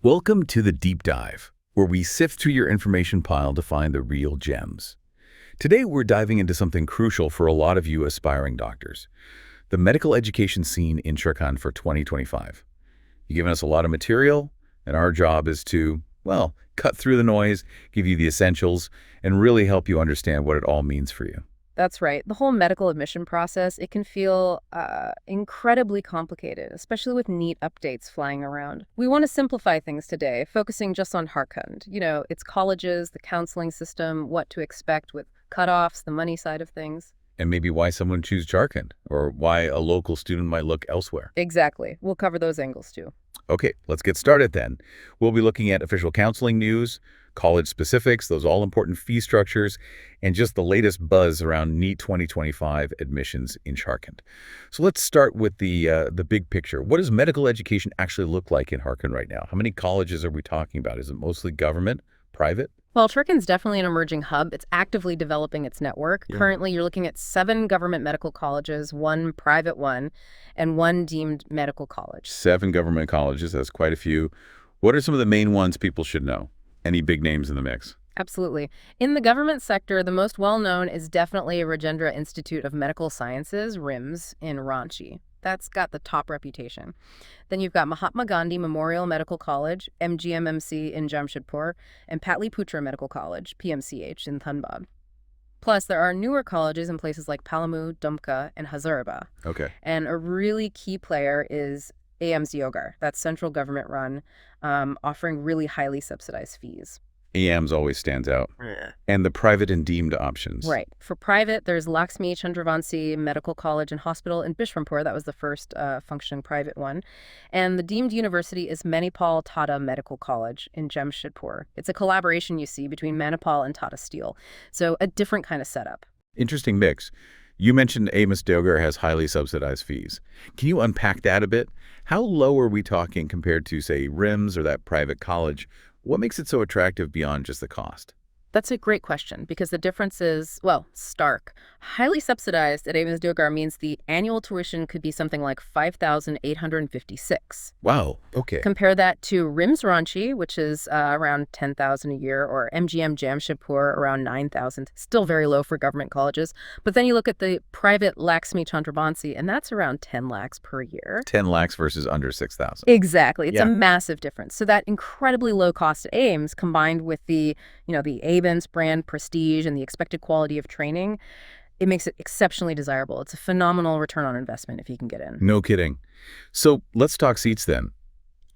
Welcome to the Deep Dive, where we sift through your information pile to find the real gems. Today, we're diving into something crucial for a lot of you aspiring doctors, the medical education scene in Jharkhand for 2025. You've given us a lot of material, and our job is to, well, cut through the noise, give you the essentials, and really help you understand what it all means for you. That's right. The whole medical admission process, it can feel incredibly complicated, especially with NEET updates flying around. We want to simplify things today, focusing just on Jharkhand. Its colleges, the counseling system, what to expect with cutoffs, the money side of things. And maybe why someone choose Jharkhand, or why a local student might look elsewhere. Exactly. We'll cover those angles too. Okay, let's get started then. We'll be looking at official counseling news, college specifics, those all-important fee structures, and just the latest buzz around NEET 2025 admissions in Jharkhand. So let's start with the big picture. What does medical education actually look like in Jharkhand right now? How many colleges are we talking about? Is it mostly government, private? Well, Jharkhand's definitely an emerging hub. It's actively developing its network. Yeah. Currently, you're looking at 7 government medical colleges, 1 private one, and 1 deemed medical college. 7 government colleges, that's quite a few. What are some of the main ones people should know? Any big names in the mix? Absolutely. In the government sector, the most well-known is definitely Rajendra Institute of Medical Sciences, RIMS, in Ranchi. That's got the top reputation. Then you've got Mahatma Gandhi Memorial Medical College, MGMMC in Jamshedpur, and Patliputra Medical College, PMCH, in Dhanbad. Plus, there are newer colleges in places like Palamu, Dumka, and Hazaribagh. Okay. And a really key player is AM's Yogar. That's central government run, offering really highly subsidized fees. EAMS always stands out. Yeah. And the private and deemed options. Right. For private, there's Lakshmi Chandravanshi Medical College and Hospital in Bishrampur. That was the first functioning private one. And the deemed university is Manipal Tata Medical College in Jamshedpur. It's a collaboration, you see, between Manipal and Tata Steel. So a different kind of setup. Interesting mix. You mentioned Amos Deogar has highly subsidized fees. Can you unpack that a bit? How low are we talking compared to, say, RIMS or that private college? What makes it so attractive beyond just the cost? That's a great question because the difference is, well, stark. Highly subsidized at Amos Deogar means the annual tuition could be something like 5,856. Wow, okay. Compare that to RIMS Ranchi, which is around 10,000 a year, or MGM Jamshedpur, around 9,000. Still very low for government colleges. But then you look at the private Lakshmi Chandravanshi, and that's around 10 lakhs per year. 10 lakhs versus under 6,000. Exactly. It's Yeah. a massive difference. So that incredibly low cost at Ames, combined with the Avens brand prestige and the expected quality of training, it makes it exceptionally desirable. It's a phenomenal return on investment if you can get in. No kidding. So let's talk seats then.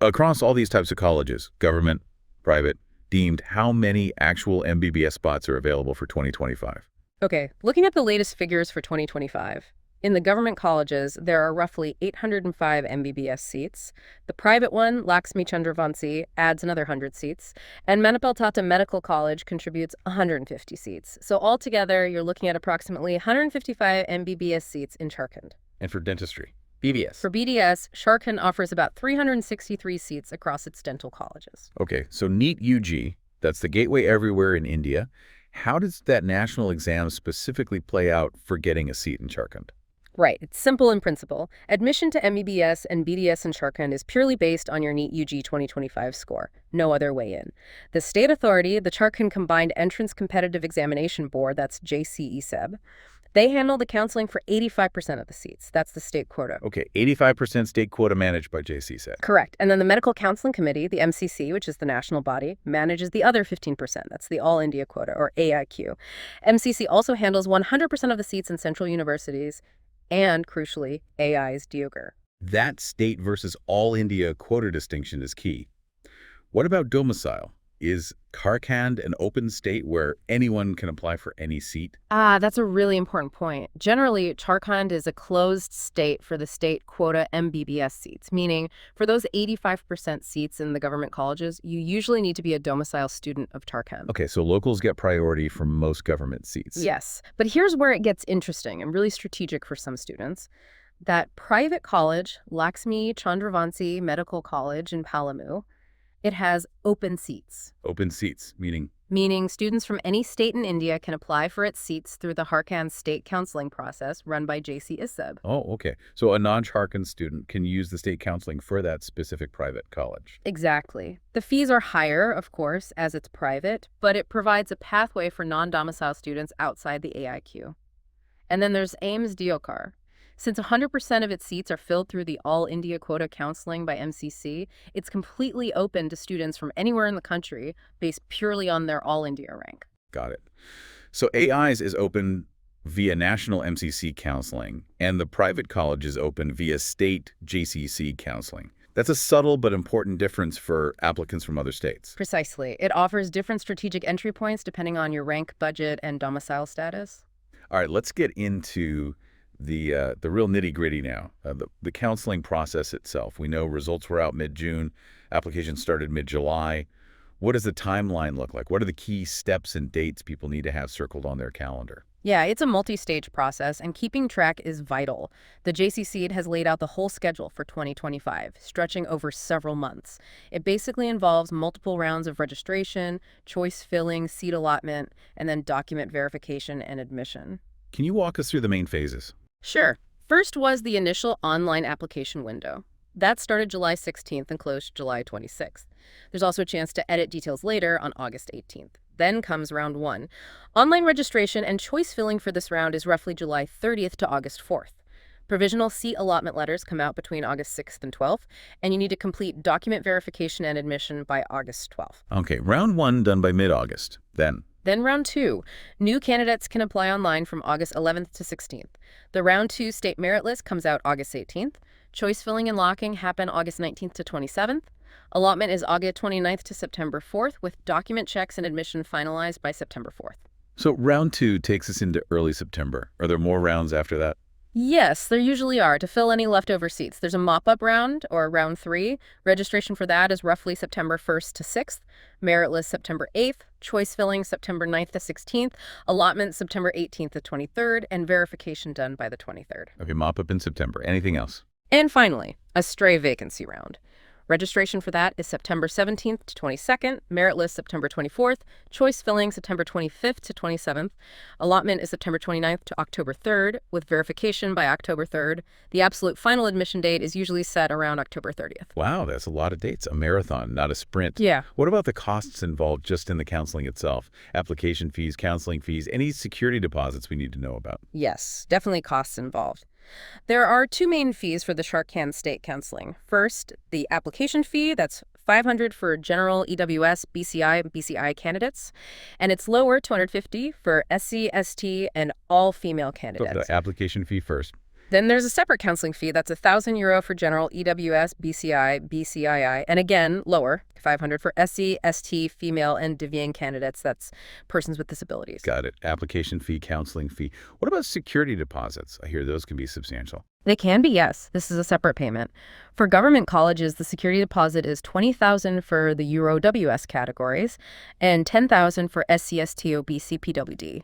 Across all these types of colleges, government, private, deemed, how many actual MBBS spots are available for 2025? Okay, looking at the latest figures for 2025, in the government colleges, there are roughly 805 MBBS seats. The private one, Lakshmi Chandravanshi, adds another 100 seats. And Manipal Tata Medical College contributes 150 seats. So altogether, you're looking at approximately 155 MBBS seats in Jharkhand. And for dentistry? BBS. For BDS, Jharkhand offers about 363 seats across its dental colleges. Okay, so NEET UG, that's the gateway everywhere in India. How does that national exam specifically play out for getting a seat in Jharkhand? Right. It's simple in principle. Admission to MBBS and BDS in Jharkhand is purely based on your NEET UG 2025 score. No other way in. The state authority, the Jharkhand Combined Entrance Competitive Examination Board, that's JCESEB, they handle the counseling for 85% of the seats. That's the state quota. Okay, 85% state quota managed by JCESEB. Correct. And then the Medical Counseling Committee, the MCC, which is the national body, manages the other 15%. That's the All India quota, or AIQ. MCC also handles 100% of the seats in central universities and, crucially, AI's Deogar. That state versus all India quota distinction is key. What about domicile? Is Jharkhand an open state where anyone can apply for any seat? That's a really important point. Generally, Jharkhand is a closed state for the state quota MBBS seats, meaning for those 85% seats in the government colleges, you usually need to be a domicile student of Jharkhand. Okay, so locals get priority for most government seats. Yes, but here's where it gets interesting and really strategic for some students. That private college, Lakshmi Chandravanshi Medical College in Palamu, It has open seats, Open seats, meaning, meaning students from any state in India can apply for its seats through the Jharkhand state counseling process run by JC ISEB. oh, okay. So a non-Jharkhand student can use the state counseling for that specific private college. Exactly. The fees are higher, of course, as it's private, but it provides a pathway for non-domicile students outside the AIQ. And then there's AIMS Deokar. Since 100% of its seats are filled through the All India Quota counseling by MCC, it's completely open to students from anywhere in the country based purely on their All India rank. Got it. So AIs is open via national MCC counseling, and the private college is open via state JCC counseling. That's a subtle but important difference for applicants from other states. Precisely. It offers different strategic entry points depending on your rank, budget, and domicile status. All right, let's get into the real nitty-gritty now, the counseling process itself. We know results were out mid-June, applications started mid-July. What does the timeline look like? What are the key steps and dates people need to have circled on their calendar? Yeah, it's a multi-stage process, and keeping track is vital. The JCC has laid out the whole schedule for 2025, stretching over several months. It basically involves multiple rounds of registration, choice filling, seat allotment, and then document verification and admission. Can you walk us through the main phases? Sure. First was the initial online application window. That started July 16th and closed July 26th. There's also a chance to edit details later on August 18th. Then comes round 1. Online registration and choice filling for this round is roughly July 30th to August 4th. Provisional seat allotment letters come out between August 6th and 12th, and you need to complete document verification and admission by August 12th. Okay, round 1 done by mid-August. Then round 2. New candidates can apply online from August 11th to 16th. The round 2 state merit list comes out August 18th. Choice filling and locking happen August 19th to 27th. Allotment is August 29th to September 4th, with document checks and admission finalized by September 4th. So round 2 takes us into early September. Are there more rounds after that? Yes, there usually are, to fill any leftover seats. There's a mop-up round, or round 3. Registration for that is roughly September 1st to 6th. Merit list September 8th. Choice filling September 9th to 16th. Allotment September 18th to 23rd. And verification done by the 23rd. Okay, mop-up in September. Anything else? And finally, a stray vacancy round. Registration for that is September 17th to 22nd, merit list September 24th, choice filling September 25th to 27th, allotment is September 29th to October 3rd, with verification by October 3rd. The absolute final admission date is usually set around October 30th. Wow, that's a lot of dates. A marathon, not a sprint. Yeah. What about the costs involved just in the counseling itself? Application fees, counseling fees, any security deposits we need to know about? Yes, definitely costs involved. There are 2 main fees for the Jharkhand state counseling. First, the application fee, that's $500 for general EWS, BCI candidates, and it's lower, $250 for SC, ST, and all female So candidates. the application fee first. Then there's a separate counseling fee that's €1,000 for general EWS, BCI, BCII, and again, lower, $500 for SC, ST, female, and Divyang candidates. That's persons with disabilities. Got it. Application fee, counseling fee. What about security deposits? I hear those can be substantial. They can be, yes. This is a separate payment. For government colleges, the security deposit is $20,000 for the Euro WS categories and $10,000 for SCST, OBC, PWD.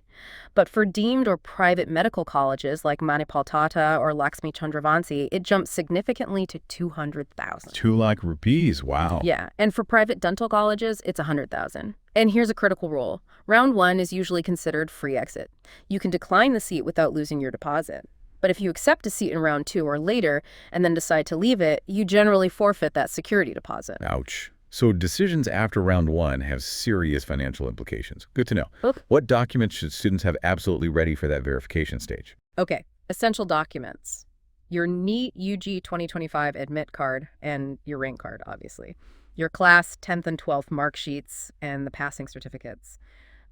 But for deemed or private medical colleges like Manipal Tata or Lakshmi Chandravanshi, it jumps significantly to $200,000. 2 lakh rupees. Wow. Yeah, and for private dental colleges, it's $100,000. And here's a critical rule. Round 1 is usually considered free exit. You can decline the seat without losing your deposit. But if you accept a seat in round 2 or later and then decide to leave it, you generally forfeit that security deposit. Ouch. So decisions after round 1 have serious financial implications. Good to know. Oop. What documents should students have absolutely ready for that verification stage? Okay, essential documents. Your NEET UG 2025 admit card and your rank card, obviously. Your class 10th and 12th mark sheets and the passing certificates.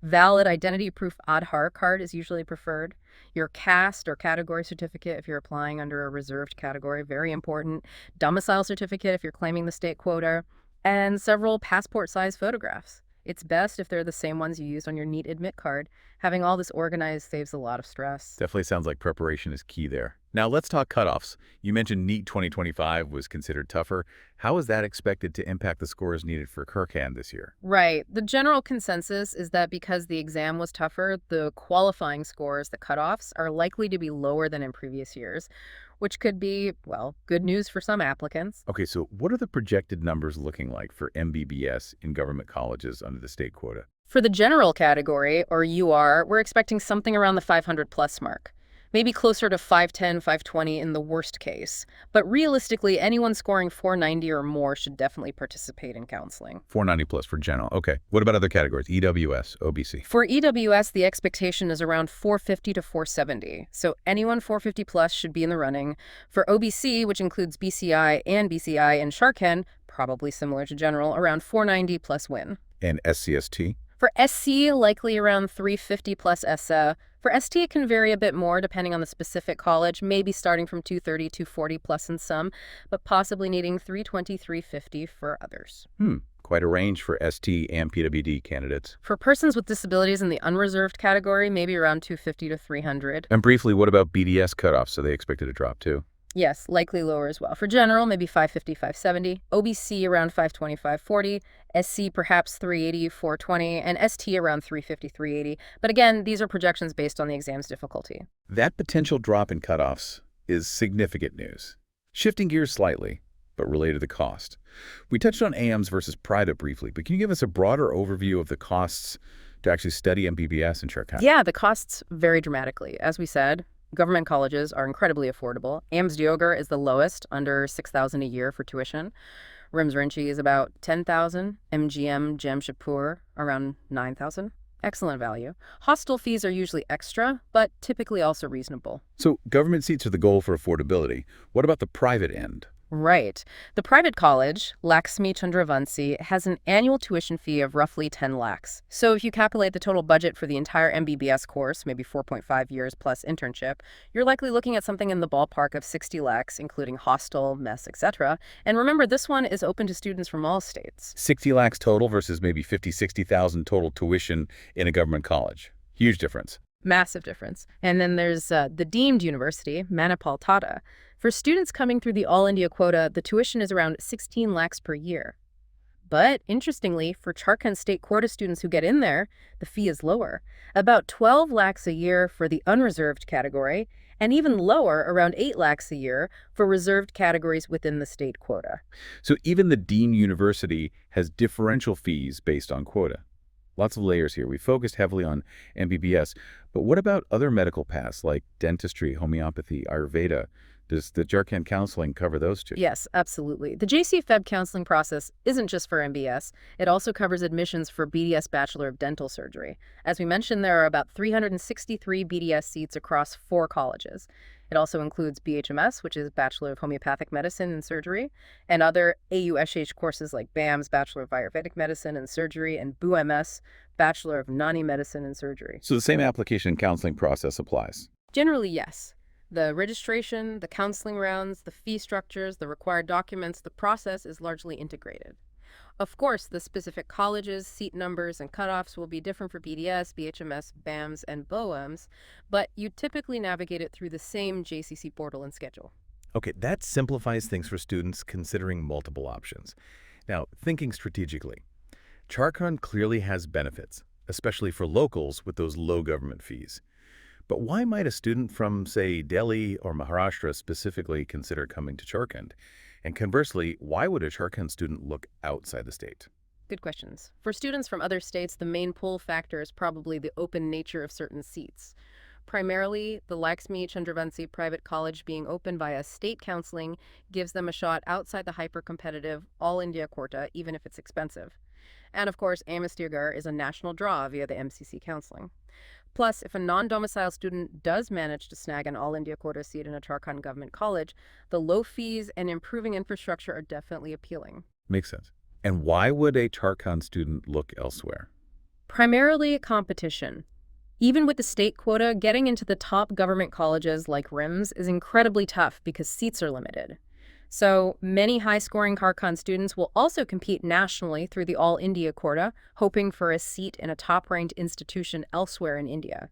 Valid identity proof Aadhaar card is usually preferred. Your caste or category certificate if you're applying under a reserved category, very important. Domicile certificate if you're claiming the state quota. And several passport-size photographs. It's best if they're the same ones you used on your NEET admit card. Having all this organized saves a lot of stress. Definitely sounds like preparation is key there. Now let's talk cutoffs. You mentioned NEET 2025 was considered tougher. How is that expected to impact the scores needed for Jharkhand this year? Right. The general consensus is that because the exam was tougher, the qualifying scores, the cutoffs, are likely to be lower than in previous years. which could be, well, good news for some applicants. Okay, so what are the projected numbers looking like for MBBS in government colleges under the state quota? For the general category, or UR, we're expecting something around the 500 plus mark. Maybe closer to 510, 520 in the worst case. But realistically, anyone scoring 490 or more should definitely participate in counseling. 490 plus for general. Okay. What about other categories? EWS, OBC. For EWS, the expectation is around 450 to 470. So anyone 450 plus should be in the running. For OBC, which includes BCI and BCI and Jharkhand, probably similar to general, around 490 plus win. And SCST? For SC, likely around 350 plus ESSA. For ST, it can vary a bit more depending on the specific college, maybe starting from 230, 240 plus in some, but possibly needing 320, 350 for others. Quite a range for ST and PWD candidates. For persons with disabilities in the unreserved category, maybe around 250 to 300. And briefly, what about BDS cutoffs? Are they expected to drop too? Yes, likely lower as well. For general, maybe 550, 570. OBC around 520, 540. SC perhaps 380, 420. And ST around 350, 380. But again, these are projections based on the exam's difficulty. That potential drop in cutoffs is significant news. Shifting gears slightly, but related to the cost. We touched on AMs versus private briefly, but can you give us a broader overview of the costs to actually study MBBS in Jharkhand? Yeah, the costs vary dramatically. As we said, government colleges are incredibly affordable. AMS Diogar is the lowest, under $6,000 a year for tuition. RIMS Rinchi is about $10,000. MGM Jamshedpur around $9,000. Excellent value. Hostel fees are usually extra, but typically also reasonable. So government seats are the goal for affordability. What about the private end? Right. The private college, Laxmi Chandravanshi, has an annual tuition fee of roughly 10 lakhs. So if you calculate the total budget for the entire MBBS course, maybe 4.5 years plus internship, you're likely looking at something in the ballpark of 60 lakhs, including hostel, mess, etc. And remember, this one is open to students from all states. 60 lakhs total versus maybe 50, 60,000 total tuition in a government college. Huge difference. Massive difference. And then there's the deemed university, Manipal Tata. For students coming through the All India quota, the tuition is around 16 lakhs per year. But interestingly, for Jharkhand state quota students who get in there, the fee is lower, about 12 lakhs a year for the unreserved category, and even lower, around 8 lakhs a year, for reserved categories within the state quota. So even the deemed university has differential fees based on quota. Lots of layers here. We focused heavily on MBBS, but what about other medical paths like dentistry, homeopathy, Ayurveda? Does the Jharkhand counseling cover those too? Yes, absolutely. The JC-FEB counseling process isn't just for MBS. It also covers admissions for BDS Bachelor of Dental Surgery. As we mentioned, there are about 363 BDS seats across 4 colleges. It also includes BHMS, which is Bachelor of Homeopathic Medicine and Surgery, and other AUSH courses like BAMS, Bachelor of Ayurvedic Medicine and Surgery, and BUMS, Bachelor of Nani Medicine and Surgery. So the same application and counseling process applies? Generally, yes. The registration, the counseling rounds, the fee structures, the required documents, the process is largely integrated. Of course, the specific colleges, seat numbers, and cutoffs will be different for BDS, BHMS, BAMS, and BOEMS, but you typically navigate it through the same JCC portal and schedule. Okay, that simplifies things for students considering multiple options. Now, thinking strategically, Jharkhand clearly has benefits, especially for locals with those low government fees. But why might a student from, say, Delhi or Maharashtra specifically consider coming to Jharkhand? And conversely, why would a Jharkhand student look outside the state? Good questions. For students from other states, the main pull factor is probably the open nature of certain seats. Primarily, the Laxmi Chandravanshi private college being open via state counseling gives them a shot outside the hyper-competitive All India quota, even if it's expensive. And of course, AMS Diogar is a national draw via the MCC counseling. Plus, if a non-domicile student does manage to snag an all-India quota seat in a Jharkhand government college, the low fees and improving infrastructure are definitely appealing. Makes sense. And why would a Jharkhand student look elsewhere? Primarily competition. Even with the state quota, getting into the top government colleges like RIMS is incredibly tough because seats are limited. So many high-scoring Jharkhand students will also compete nationally through the All India quota, hoping for a seat in a top-ranked institution elsewhere in India.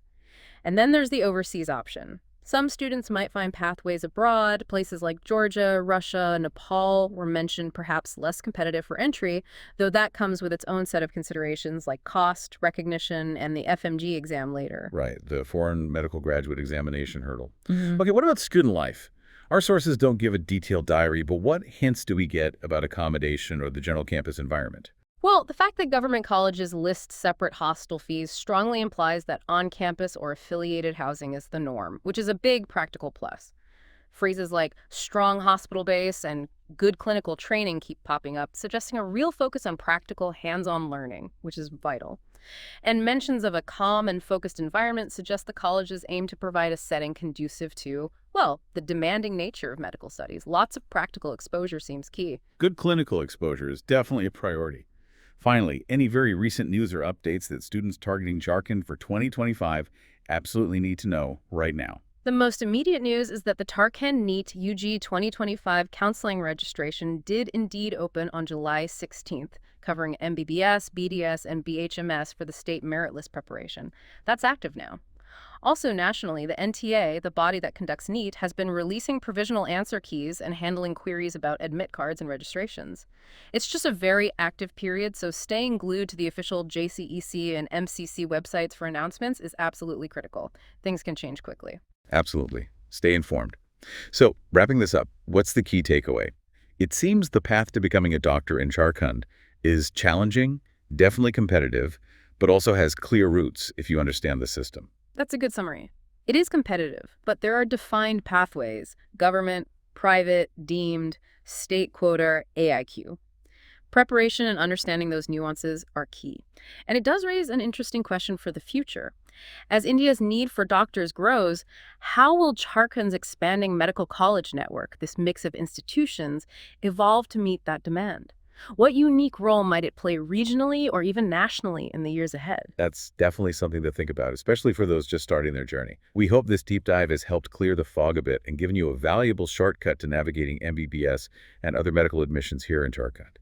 And then there's the overseas option. Some students might find pathways abroad. Places like Georgia, Russia, Nepal were mentioned, perhaps less competitive for entry, though that comes with its own set of considerations like cost, recognition, and the FMG exam later. Right, the Foreign Medical Graduate Examination hurdle. Mm-hmm. Okay, what about student life? Our sources don't give a detailed diary, but what hints do we get about accommodation or the general campus environment? Well, the fact that government colleges list separate hostel fees strongly implies that on-campus or affiliated housing is the norm, which is a big practical plus. Phrases like strong hospital base and good clinical training keep popping up, suggesting a real focus on practical, hands-on learning, which is vital. And mentions of a calm and focused environment suggest the colleges aim to provide a setting conducive to, well, the demanding nature of medical studies. Lots of practical exposure seems key. Good clinical exposure is definitely a priority. Finally, any very recent news or updates that students targeting Jharkhand for 2025 absolutely need to know right now. The most immediate news is that the Jharkhand NEET UG 2025 counseling registration did indeed open on July 16th, covering MBBS, BDS, and BHMS for the state merit list preparation. That's active now. Also nationally, the NTA, the body that conducts NEET, has been releasing provisional answer keys and handling queries about admit cards and registrations. It's just a very active period, so staying glued to the official JCEC and MCC websites for announcements is absolutely critical. Things can change quickly. Absolutely. Stay informed. So, wrapping this up, what's the key takeaway? It seems the path to becoming a doctor in Jharkhand is challenging, definitely competitive, but also has clear roots if you understand the system. That's a good summary. It is competitive, but there are defined pathways: government, private, deemed, state quota, AIQ. Preparation and understanding those nuances are key. And it does raise an interesting question for the future. As India's need for doctors grows, how will Jharkhand's expanding medical college network, this mix of institutions, evolve to meet that demand? What unique role might it play regionally or even nationally in the years ahead? That's definitely something to think about, especially for those just starting their journey. We hope this deep dive has helped clear the fog a bit and given you a valuable shortcut to navigating MBBS and other medical admissions here in Jharkhand.